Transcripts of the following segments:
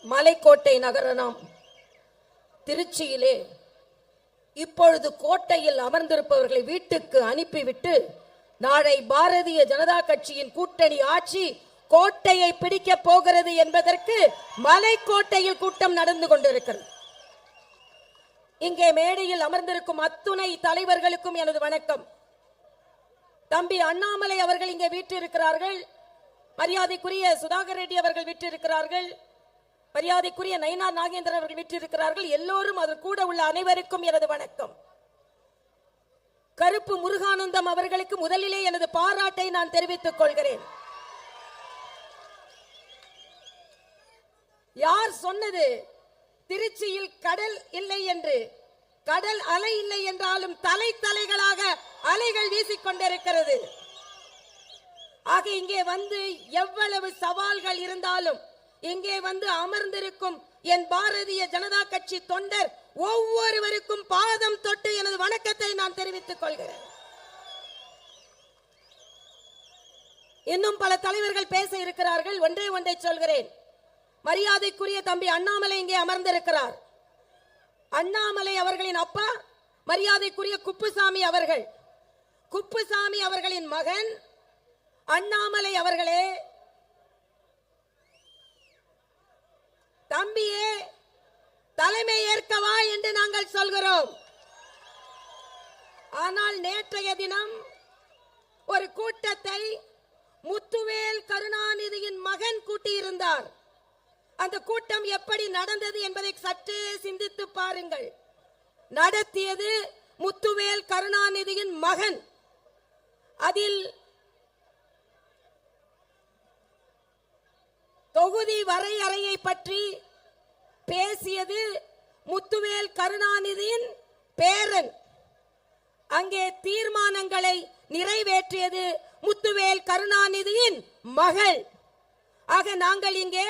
மலைக்கோட்டை நகரம் திருச்சியிலே இப்பொழுது கோட்டையில் அமர்ந்திருப்பவர்களை வீட்டுக்கு அனுப்பிவிட்டு நாளை பாரதிய ஜனதா கட்சியின் கூட்டணி ஆட்சி கோட்டையை பிடிக்க போகிறது என்பதற்கு மலைக்கோட்டையில் கூட்டம் நடந்து கொண்டிருக்கிறது. இங்கே மேடையில் அமர்ந்திருக்கும் அத்துணை தலைவர்களுக்கும் எனது வணக்கம். தம்பி அண்ணாமலை அவர்கள் இங்கே வீற்றிருக்கிறார்கள். மரியாதைக்குரிய சுதாகர் ரெட்டி அவர்கள் வீற்றிருக்கிறார்கள். மரியாதைக்குரிய நயினார் நாகேந்திரன் அவர்கள் வீற்றிருக்கிறார்கள். எல்லோரும் அது கூட உள்ள அனைவருக்கும் எனது வணக்கம். கருப்பு முருகானந்தம் அவர்களுக்கு முதலிலே எனது பாராட்டை நான் தெரிவித்துக் கொள்கிறேன். யார் சொன்னது திருச்சியில் கடல் இல்லை என்று? கடல் அலை இல்லை என்றாலும் தலைகளாக அலைகள் வீசிக்கொண்டிருக்கிறது. ஆக இங்கே வந்து எவ்வளவு சவால்கள் இருந்தாலும் இங்கே வந்து அமர்ந்திருக்கும் என் பாரதிய ஜனதா கட்சி தொண்டர் ஒவ்வொருவருக்கும் பாதம் தொட்டு எனது வணக்கத்தை நான் தெரிவித்துக் கொள்கிறேன். இன்னும் பல தலைவர்கள் பேச இருக்கிறார்கள். ஒன்றை சொல்கிறேன். மரியாதைக்குரிய தம்பி அண்ணாமலை இங்கே அமர்ந்திருக்கிறார். அண்ணாமலை அவர்களின் அப்பா மரியாதைக்குரிய குப்புசாமி அவர்கள். குப்புசாமி அவர்களின் மகன் அண்ணாமலை அவர்களே, தம்பியே தலைமை ஏற்கவா என்று நாங்கள் சொல்கிறோம். ஆனால் நேற்றைய தினம் ஒரு கூட்டத்தை முத்துவேல் கருணாநிதியின் மகன் கூட்டியிருந்தார். அந்த கூட்டம் எப்படி நடந்தது என்பதை சற்றே சிந்தித்து பாருங்கள். நடத்தியது முத்துவேல் கருணாநிதியின் மகன். அதில் தொகுதி வரையறையை பற்றி பேசியது முத்துவேல் கருணாநிதியின் பேரன். அங்கே தீர்மானங்களை நிறைவேற்றியது முத்துவேல் கருணாநிதியின் மகள். ஆக நாங்கள் இங்கே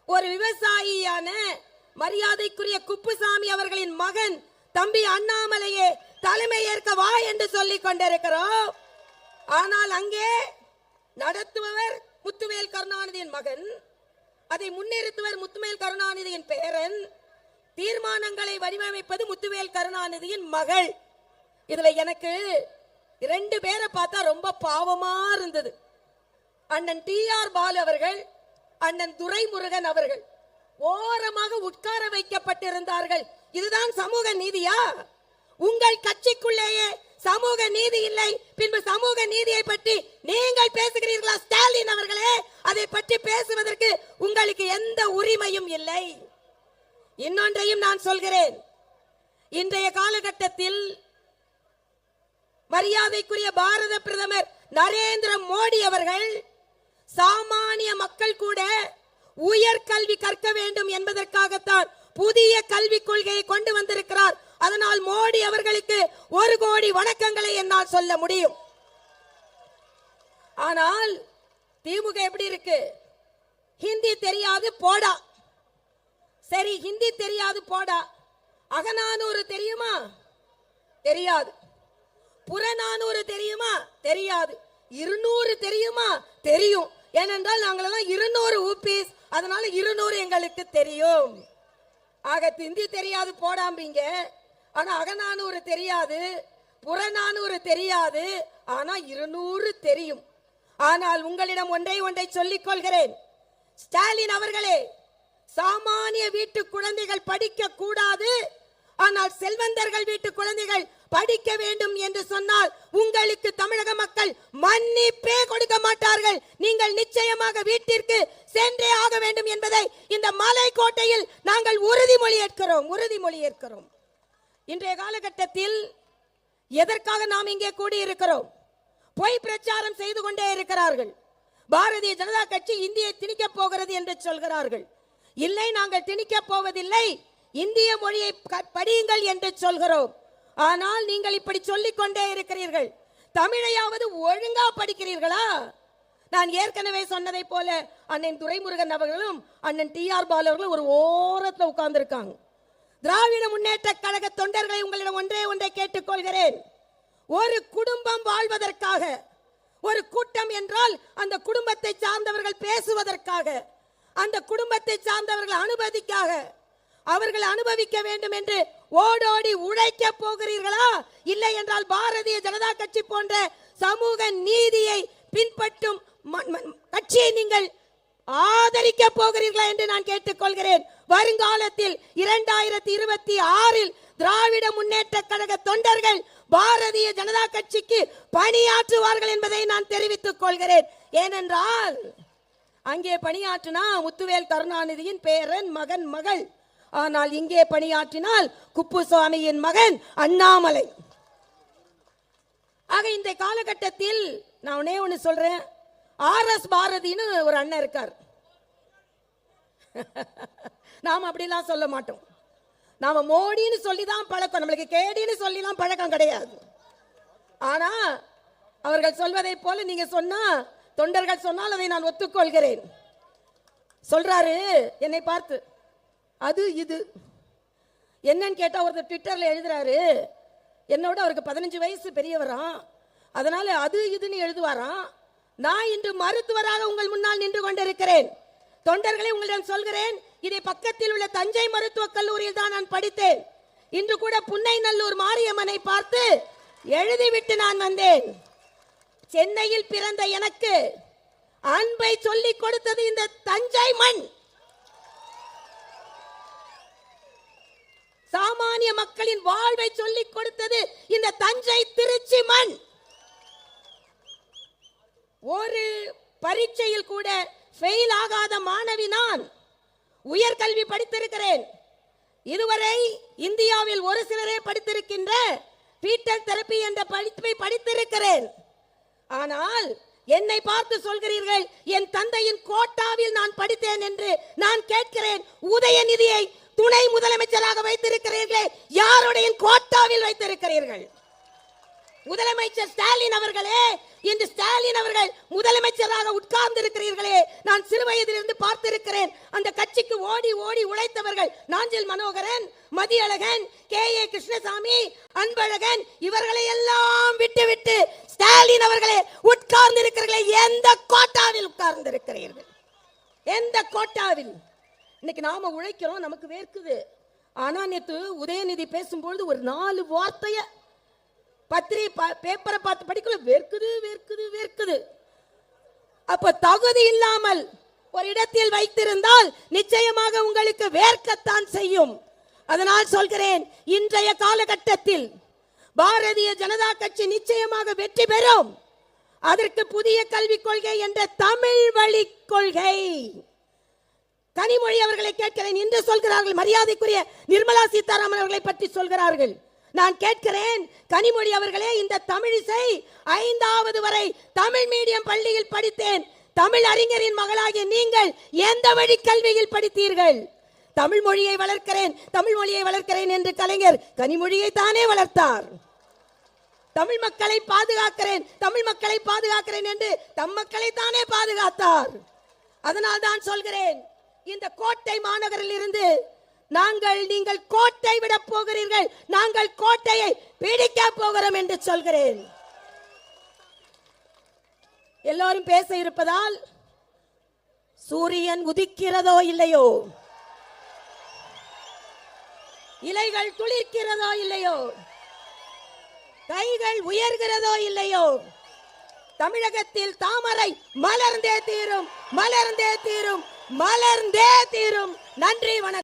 ஒரு விவசாயியான மரியாதைக்குரிய குப்புசாமி அவர்களின் மகன் தம்பி அண்ணாமலையே தலைமை ஏற்க வா என்று சொல்லிக் கொண்டிருக்கிறோம். ஆனால் அங்கே நடத்துபவர் முத்துவேல் கருணாநிதியின் மகன், அதை முன்னிறுத்துவர் முத்துவேல் கருணாநிதியின் பேரன், தீர்மானங்களை வடிவமைப்பது முத்துவேல் கருணாநிதியின் மகள். இதுல எனக்கு 2 பேரை பார்த்தா ரொம்ப பாவமா இருந்தது. அண்ணன் டி.ஆர். பாலு அவர்கள், அண்ணன் துரைமுருகன் அவர்கள் ஓரமாக உட்கார வைக்கப்பட்டிருந்தார்கள். இதுதான் சமூக நீதியா? உங்கள் கட்சிக்குள்ளேயே சமூக நீதி இல்லை, பின்பு சமூக நீதியை பற்றி நீங்கள் பேசுகிறீர்களா ஸ்டாலின் அவர்களே? அதை பற்றி பேசுவதற்கு உங்களுக்கு எந்த உரிமையும் இல்லை. இன்னொன்றையும் நான் சொல்கிறேன். இன்றைய காலகட்டத்தில் மரியாதைக்குரிய பாரத பிரதமர் நரேந்திர மோடி அவர்கள் சாமானிய மக்கள் கூட உயர்கல்வி கற்க வேண்டும் என்பதற்காகத்தான் புதிய கல்விக் கொள்கையை கொண்டு வந்திருக்கிறார். அதனால் மோடி அவர்களுக்கு 1 கோடி வணக்கங்களை என்னால் சொல்ல முடியும். ஆனால் திமுக எப்படி இருக்கு? ஹிந்தி தெரியாது போடா. சரி, ஹிந்தி தெரியாது போடா. அகநானூறு தெரியுமா? தெரியாது. புறநானூறு தெரியுமா? தெரியாது. 200 தெரியுமா? தெரியும். ஏனென்றால் நாங்களெல்லாம் 200 ஊபிஸ், அதனால 200 எங்களுக்கு தெரியும். ஆக ஹிந்தி தெரியாது போடாம்பீங்க, ஆனா அகநானூறு தெரியாது, புறநானூறு தெரியாது, ஆனா 200 தெரியும். ஆனால் உங்களிடம் ஒன்றை சொல்லிக் கொள்கிறேன். ஸ்டாலின் அவர்களே, சாமானிய வீட்டு குழந்தைகள் படிக்க கூடாது, ஆனால் செல்வந்தர்கள் வீட்டு குழந்தைகள் படிக்க வேண்டும் என்று சொன்னால் உங்களுக்கு தமிழக மக்கள் மன்னிப்பே கொடுக்க மாட்டார்கள். நீங்கள் நிச்சயமாக வீட்டிற்கு சென்றே ஆக வேண்டும் என்பதை இந்த மலைக்கோட்டையில் நாங்கள் உறுதிமொழி ஏற்கிறோம். இன்றைய காலகட்டத்தில் எதற்காக நாம் இங்கே கூடியிருக்கிறோம்? பொய் பிரச்சாரம் செய்து கொண்டே இருக்கிறார்கள். பாரதிய ஜனதா கட்சி இந்தியை திணிக்க போகிறது என்று சொல்கிறார்கள். இல்லை, நாங்கள் திணிக்க போவதில்லை, இந்திய மொழியை படியுங்கள் என்று சொல்கிறோம். ஆனால் நீங்கள் இப்படி சொல்லிக் கொண்டே இருக்கிறீர்கள். தமிழையாவது ஒழுங்கா படிக்கிறீர்களா? நான் ஏற்கனவே சொன்னதை போல அண்ணன் துரைமுருகன் அவர்களும் அண்ணன் டி.ஆர். பாலு அவர்களும் ஒரு ஓரத்தில் உட்கார்ந்து இருக்காங்க. திராவிட முன்னேற்ற கழக தொண்டர்களை உங்களிடம் ஒன்றை கேட்டுக்கொள்கிறேன். ஒரு குடும்பம் வாழ்வதற்காக, ஒரு கூட்டம் என்றால் அந்த குடும்பத்தை சார்ந்தவர்கள் பேசுவதற்காக, அந்த குடும்பத்தை சார்ந்தவர்கள் அனுமதிக்காக அவர்கள் அனுபவிக்க வேண்டும் என்று ஓடோடி உழைக்க போகிறீர்களா? இல்லை என்றால் பாரதிய ஜனதா கட்சி போன்ற சமூக நீதியை பின்பற்றும் கட்சியை நீங்கள் ஆதரிக்க போகிறீர்களா என்று நான் கேட்டுக்கொள்கிறேன். வருங்காலத்தில் 2026 திராவிட முன்னேற்ற கழக தொண்டர்கள் பாரதிய ஜனதா கட்சிக்கு பணியாற்றுவார்கள் என்பதை நான் தெரிவித்துக் கொள்கிறேன். ஏனென்றால் அங்கே பணியாற்றினா முத்துவேல் கருணாநிதியின் பேரன் மகன் மகள், ஆனால் இங்கே பணியாற்றினால் குப்புசாமியின் மகன் அண்ணாமலை. ஆக இந்த காலகட்டத்தில் நான் ஒண்ணு சொல்றேன், RS பாரதின்னு ஒரு அண்ணன் இருக்கார். நாம அப்படிலாம் சொல்ல மாட்டோம். நாம மோடின்னு சொல்லிதான் பழக்கம், நம்மளுக்கு கேடின்னு சொல்லிலாம் பழக்கம் கிடையாது. ஆனா அவர்கள் சொல்வதை போல நீங்க சொன்னா, தொண்டர்கள் சொன்னால் அதை நான் ஒத்துக்கொள்கிறேன். சொல்றாரு என்னை பார்த்து, அது இது என்னன்னு கேட்டா ஒருத்தர் ட்விட்டர்ல எழுதுறாரு, என்னோட அவருக்கு 15 வயசு பெரியவராம், அதனால அது இதுன்னு எழுதுவாராம். நான் இன்று மருத்துவராக உங்கள் முன்னால் நின்று கொண்டிருக்கிறேன். தொண்டர்களை உங்களிடம் சொல்கிறேன், இதை பக்கத்தில் உள்ள தஞ்சை மருத்துவக் கல்லூரியில் தான் நான் படித்தேன். இன்று கூட புன்னைநல்லூர் மாரியம்மனை பார்த்து எழுதிவிட்டு நான் வந்தேன். சென்னையில் பிறந்த எனக்கு அன்பை சொல்லிக் கொடுத்தது இந்த தஞ்சை மண். சாமானிய மக்களின் வாழ்வை சொல்லிக் கொடுத்தது இந்த தஞ்சை திருச்சி மண். ஒரு பரீட்சையில் கூட ஃபெயில் ஆகாத மாணவி நான். உயர்கல்வி படித்திருக்கிறேன். இதுவரை இந்தியாவில் ஒரு சிலரே படித்திருக்கின்ற பீட்டல் தெரப்பி என்ற படிப்பை படித்திருக்கிறேன். ஆனால் என்னை பார்த்து சொல்கிறீர்கள் என் தந்தையின் கோட்டாவில் நான் படித்தேன் என்று. நான் கேட்கிறேன், உதயநிதியை துணை முதலமைச்சராக வைத்திருக்கிறீர்களே, யாருடைய கோட்டாவில் வைத்திருக்கிறீர்கள்? முதலமைச்சர் ஸ்டாலின் அவர்களே, இன்று ஸ்டாலின் அவர்கள் முதலமைச்சராக உட்கார்ந்து இருக்கிறீர்களே, நான் சிறு வயதிலிருந்து பார்த்திருக்கிறேன். அந்த கட்சிக்கு ஓடி ஓடி உழைத்தவர்கள் நாஞ்சில் மனோகரன், மதியழகன், KA கிருஷ்ணசாமி, அன்பழகன், இவர்களை எல்லாம் விட்டு ஸ்டாலின் அவர்களே உட்கார்ந்து இருக்கிறீர்களே, எந்த கோட்டாவில் உட்கார்ந்து இருக்கிறீர்கள்? எந்த கோட்டாவில்? இன்னைக்கு நாம உழைக்கிறோம், நமக்கு வேர்க்குது. ஆனா நேத்து உதயநிதி பேசும்பொழுது ஒரு 4 வார்த்தைய பேப்பரை பார்த்து படிக்கல, வேர்க்குது வேர்க்குது வேர்க்குது. அப்ப தகுதி இல்லாமல் ஒரு இடத்தில் வைத்திருந்தால் நிச்சயமாக உங்களுக்கு வேர்க்கத்தான் செய்யும். அதனால் சொல்கிறேன், இன்றைய காலகட்டத்தில் பாரதிய ஜனதா கட்சி நிச்சயமாக வெற்றி பெறும். அதற்கு புதிய கல்விக் கொள்கை என்ற தமிழ் வழி கொள்கை. கனிமொழி அவர்களை கேட்கிறேன், இன்று சொல்கிறார்கள், மரியாதைக்குரிய நிர்மலா சீதாராமன் அவர்களை பற்றி சொல்கிறார்கள். நான் கேட்கிறேன், கனிமொழி அவர்களே, இந்த தமிழிசை 5வது வரை தமிழ் மீடியம் பள்ளியில் படித்தேன். தமிழ் அறிஞரின் மகளாகிய நீங்கள் எந்த வழி கல்வியில் படித்தீர்கள்? தமிழ் மொழியை வளர்க்கிறேன், தமிழ் மொழியை வளர்க்கிறேன் என்று கலைஞர் கனிமொழியை தானே வளர்த்தார். தமிழ் மக்களை பாதுகாக்கிறேன், தமிழ் மக்களை பாதுகாக்கிறேன் என்று தம் மக்களை தானே பாதுகாத்தார். அதனால் தான் சொல்கிறேன், இந்த கோட்டை மாநகரில் இருந்து நீங்கள் கோட்டை விட போகிறீர்கள், நாங்கள் கோட்டையை பிடிக்க போகிறோம் என்று சொல்கிறேன். எல்லோரும் பேச இருப்பதால் சூரியன் உதிக்கிறதோ இல்லையோ, இலைகள் துளிர்க்கிறதோ இல்லையோ, கைகள் உயர்கிறதோ இல்லையோ, தமிழகத்தில் தாமரை மலர்ந்தே தீரும், மலர்ந்தே தீரும், மலர்ந்தே தீரும். நன்றி, வணக்கம்.